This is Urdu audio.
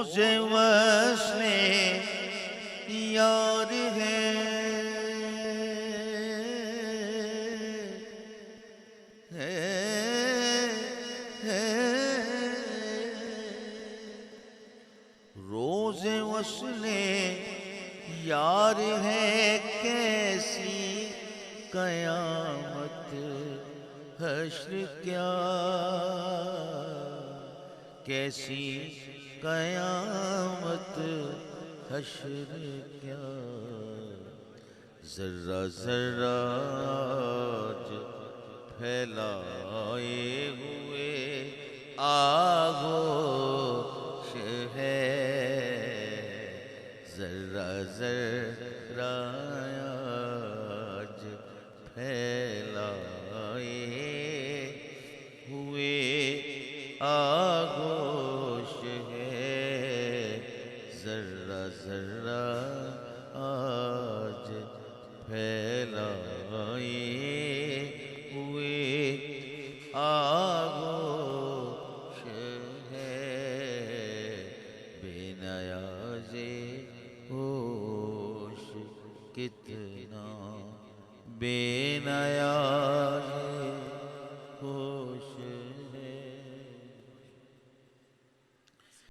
روز وصل یار ہے روز وصل یار ہے کیسی قیامت حشر کیا کیسی قیامت حشر کیا ذرہ ذرہ آج پھیلائے ہوئے آغوش ہے ذرہ ذرہ آج پھیلائے ہوئے آغوش ہے ذرہ ذرہ آج پھیلائے ہوئے آغوش ہے بے نیاز ہوش کتنا بے نیاز